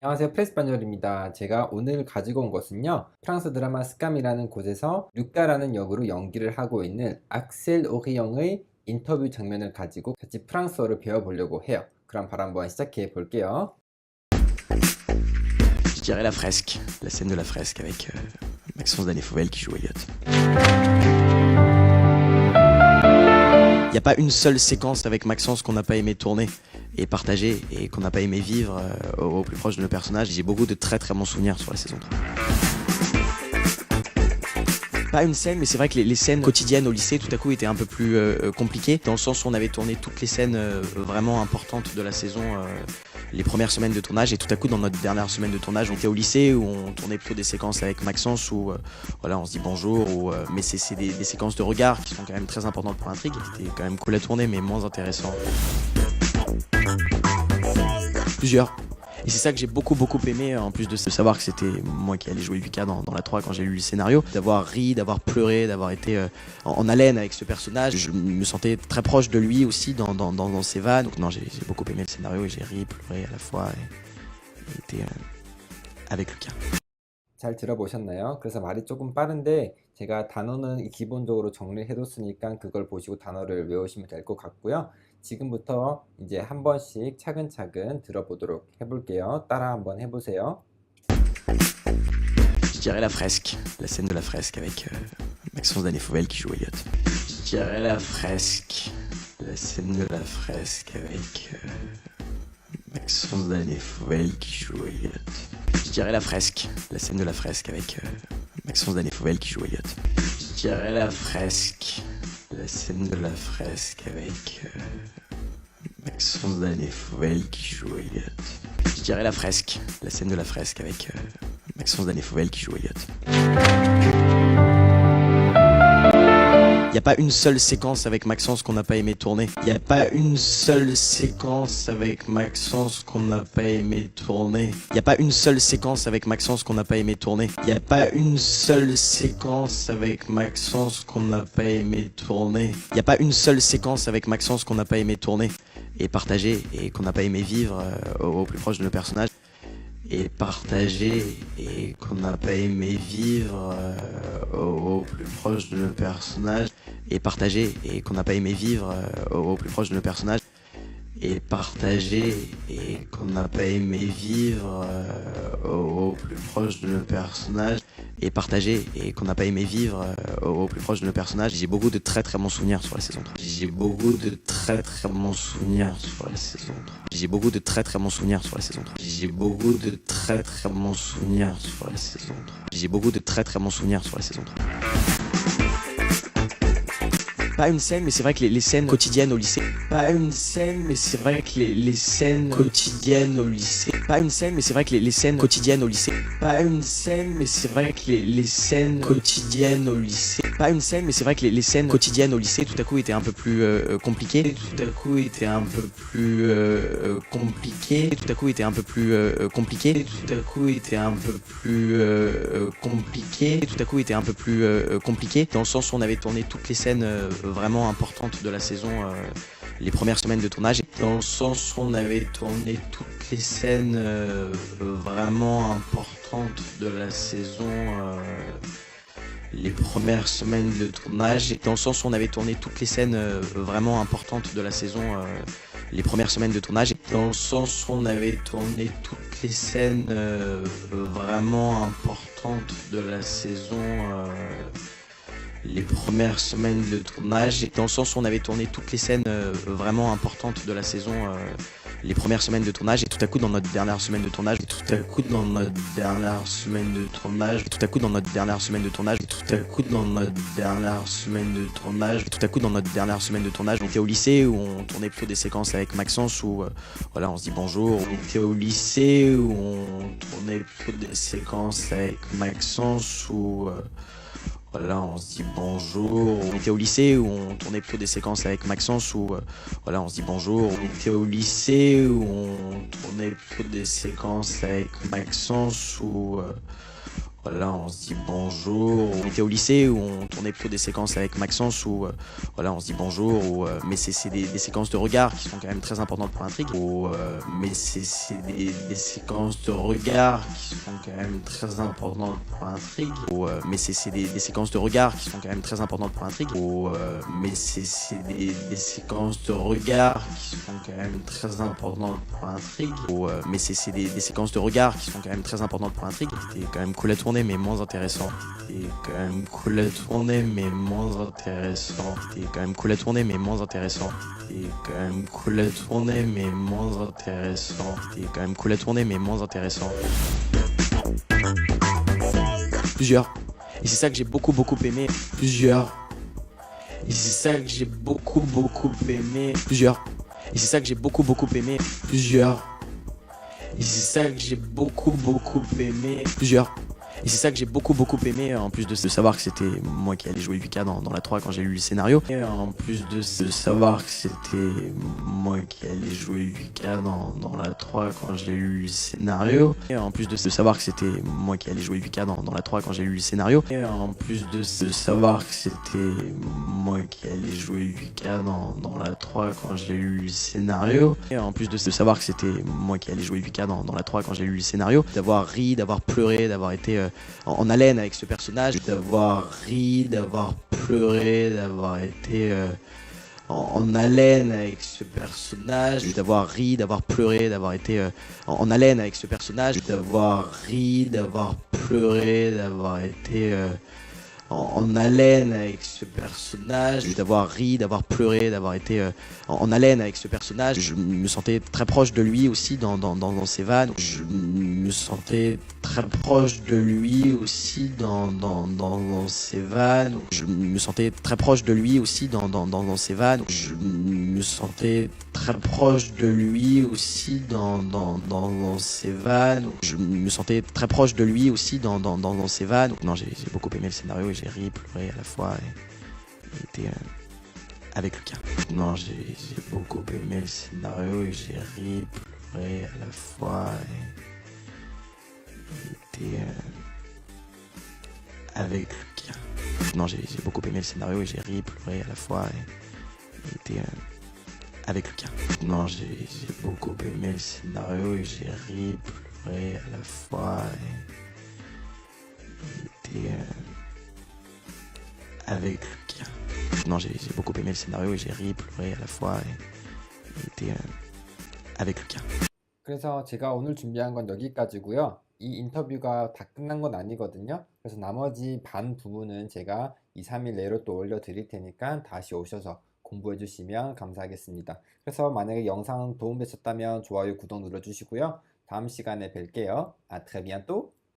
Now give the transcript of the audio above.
안녕하세요. 프레스파뇰입니다. 제가 오늘 가지고 온 것은요. 프랑스 드라마 스캄이라는 곳에서 류카라는 역으로 연기를 하고 있는 악셀 오리영의 인터뷰 장면을 가지고 같이 프랑스어를 배워보려고 해요. 그럼 바로 한번 시작해 볼게요. Je dirais la fresque, la scène de la fresque avec Maxence Danefauvel qui joue Elliot. Il n'y a pas une seule séquence avec Maxence qu'on n'a pas aimé tourner et partager et qu'on n'a pas aimé vivre au plus proche de nos personnages. J'ai beaucoup de très très bons souvenirs sur la saison 3. Pas une scène, mais c'est vrai que les scènes quotidiennes au lycée tout à coup étaient un peu plus compliquées, dans le sens où on avait tourné toutes les scènes vraiment importantes de la saison les premières semaines de tournage, et tout à coup dans notre dernière semaine de tournage on était au lycée où on tournait plutôt des séquences avec Maxence où voilà, on se dit bonjour, mais c'est des séquences de regard qui sont quand même très importantes pour l'intrigue, qui étaient quand même cool à tourner mais moins intéressant. Plusieurs. Et c'est ça que j'ai beaucoup aimé, en plus de savoir que c'était moi qui allais jouer Lucas dans la 3 quand j'ai lu le scénario, d'avoir ri, d'avoir pleuré, d'avoir été en haleine avec ce personnage. Je me sentais très proche de lui aussi dans ses vannes. Donc non, j'ai beaucoup aimé le scénario et j'ai ri, pleuré à la fois et été avec Lucas. 잘 들어보셨나요? 그래서 말이 조금 빠른데 제가 단어는 기본적으로 정리를 해뒀으니까 그걸 보시고 단어를 외우시면 될 것 같고요. 지금부터 이제 한 번씩 차근차근 들어보도록 해볼게요. 따라 한번 해보세요. Je dirais la fresque, la scène de la fresque avec Maxence Danefauvel qui joue Elliot. Je dirais la fresque, la scène de la fresque avec Maxence Danefauvel qui joue Elliot. Je dirais la fresque, la scène de la fresque avec Maxence Danefauvel qui joue Elliot. Je dirais la fresque, la scène de la fresque avec Maxence Danefauvel qui joue Elliot. Je dirais la fresque, la scène de la fresque avec Maxence Danefauvel qui joue Elliot. Il n'y a pas une seule séquence avec Maxence qu'on n'a pas aimé tourner. Il n'y a pas une seule séquence avec Maxence qu'on n'a pas aimé tourner. Il n'y a pas une seule séquence avec Maxence qu'on n'a pas aimé tourner. Il n'y a pas une seule séquence avec Maxence qu'on n'a pas aimé tourner. Il n'y a pas une seule séquence avec Maxence qu'on n'a pas aimé tourner et partager et qu'on n'a pas aimé vivre au plus proche de nos personnages. Et partager et qu'on n'a pas aimé vivre au plus proche de nos personnages. Et partager et qu'on n'a pas aimé vivre au plus proche de nos personnages. Et partager et qu'on n'a pas aimé vivre au plus proche de nos personnages. Et partager et qu'on n'a pas aimé vivre au plus proche de nos personnages. J'ai beaucoup de très très bons souvenirs sur la saison 3. J'ai beaucoup de très très bons souvenirs sur la saison 3. J'ai beaucoup de très très bons souvenirs sur la saison 3. J'ai beaucoup de très très bons souvenirs sur la saison 3. J'ai beaucoup de très très bons souvenirs sur la saison 3. Pas une scène, mais c'est vrai que les scènes quotidiennes au lycée. Pas une scène, mais c'est vrai que les scènes quotidiennes au lycée. Pas une scène, mais c'est vrai que les scènes quotidiennes au lycée. Pas une scène, mais c'est vrai que les scènes quotidiennes au lycée. Pas une scène, mais c'est vrai que les scènes quotidiennes au lycée tout à coup étaient un peu plus compliquées. Tout à coup étaient un peu plus compliquées. Tout à coup étaient un peu plus compliquées. Tout à coup étaient un peu plus compliquées. Tout à coup étaient un peu plus compliquées, dans le sens où on avait tourné toutes les scènes vraiment importantes de la saison les premières semaines de tournage, dans le sens où on avait tourné toutes les scènes vraiment importantes de la saison les premières semaines de tournage, dans le sens où on avait tourné toutes les scènes vraiment importantes de la saison les premières semaines de tournage, dans le sens où on avait tourné toutes les scènes vraiment importantes de la saison les premières semaines de tournage, dans le sens où on avait tourné toutes les scènes vraiment importantes de la saison les premières semaines de tournage, et tout à coup dans notre dernière semaine de tournage, et tout à coup dans notre dernière semaine de tournage, et tout à coup dans notre dernière semaine de tournage, et tout à coup dans notre dernière semaine de tournage, et tout à coup dans notre dernière semaine de tournage, on était au lycée où on tournait plutôt des séquences avec Maxence où voilà, on se dit bonjour. On était au lycée où on tournait plutôt des séquences avec Maxence où voilà, on se dit bonjour. On était au lycée où on tournait plutôt des séquences avec Maxence où voilà, on se dit bonjour. On était au lycée où on tournait plutôt des séquences avec Maxence où voilà, on se dit bonjour. On était au lycée où on tournait plutôt des séquences avec Maxence où voilà, on se dit bonjour. Mais c'est des séquences de regard qui sont quand même très importantes pour l'intrigue. Mais c'est des séquences de regard qui sont quand même très importantes pour l'intrigue. Mais c'est des séquences de regard qui sont quand même très importantes pour l'intrigue. Mais c'est des séquences de regard qui sont quand même très importantes pour l'intrigue. Mais c'est des séquences de regard qui sont quand même très importantes pour l'intrigue. C'était quand même cool à tourner mais moins intéressant. C'était quand même cool à tourner mais moins intéressant. C'était quand même cool à tourner mais moins intéressant. C'était quand même cool à tourner mais moins intéressant. C'était quand même cool à tourner mais moins intéressant. Plusieurs. Et c'est ça que j'ai beaucoup aimé. Plusieurs. Et c'est ça que j'ai beaucoup aimé. Plusieurs. Et c'est ça que j'ai beaucoup aimé. Plusieurs. Et c'est ça que j'ai beaucoup aimé. Plusieurs. Et c'est ça que j'ai beaucoup aimé, en plus de savoir que c'était moi qui allais jouer Lucas dans la 3 quand j'ai lu le scénario. Et en plus de savoir que c'était moi qui allais jouer Lucas dans la 3 quand j'ai lu le scénario. Et en plus de savoir que c'était moi qui allais jouer Lucas dans la 3 quand j'ai lu le scénario. Et en plus de savoir que c'était moi qui allais jouer Lucas dans la 3 quand j'ai lu le scénario. Et en plus de savoir que c'était moi qui allais jouer Lucas dans la 3 quand j'ai lu le scénario. D'avoir ri, d'avoir pleuré, d'avoir été en haleine avec ce personnage, d'avoir ri, d'avoir pleuré, d'avoir été en haleine avec ce personnage, d'avoir ri, d'avoir pleuré, d'avoir été en haleine avec ce personnage, d'avoir ri, d'avoir pleuré, d'avoir été en haleine avec ce personnage, d'avoir ri, d'avoir pleuré, d'avoir été en haleine avec ce personnage. Je me sentais très proche de lui aussi dans ses vannes. Je me sentais très proche de lui aussi dans ses vannes. Je me sentais très proche de lui aussi dans ses vannes. Je me sentais très proche de lui aussi dans ses vannes. Je me sentais très proche de lui aussi dans ses vannes. Non, j'ai beaucoup aimé le scénario et j'ai ri, pleuré à la fois et été avec Lucas. Non, j'ai beaucoup aimé le scénario et j'ai ri, pleuré à la fois et été avec Lucas. Non, j'ai beaucoup aimé le scénario et j'ai ri, pleuré à la fois et été avec Lucas. Non, j'ai beaucoup aimé le scénario et j'ai ri, pleuré à la fois et été avec Lucas. Non, j'ai beaucoup aimé le scénario et j'ai ri, pleuré à la fois et été avec Lucas. 그래서 제가 오늘 준비한 건 여기까지고요. 이 인터뷰가 다 끝난 건 아니거든요. 그래서 나머지 반 부분은 제가 2, 3일 내로 또 올려드릴 테니까 다시 오셔서 공부해 주시면 감사하겠습니다. 그래서 만약에 영상 도움되셨다면 좋아요, 구독 눌러주시고요. 다음 시간에 뵐게요. À très bientôt.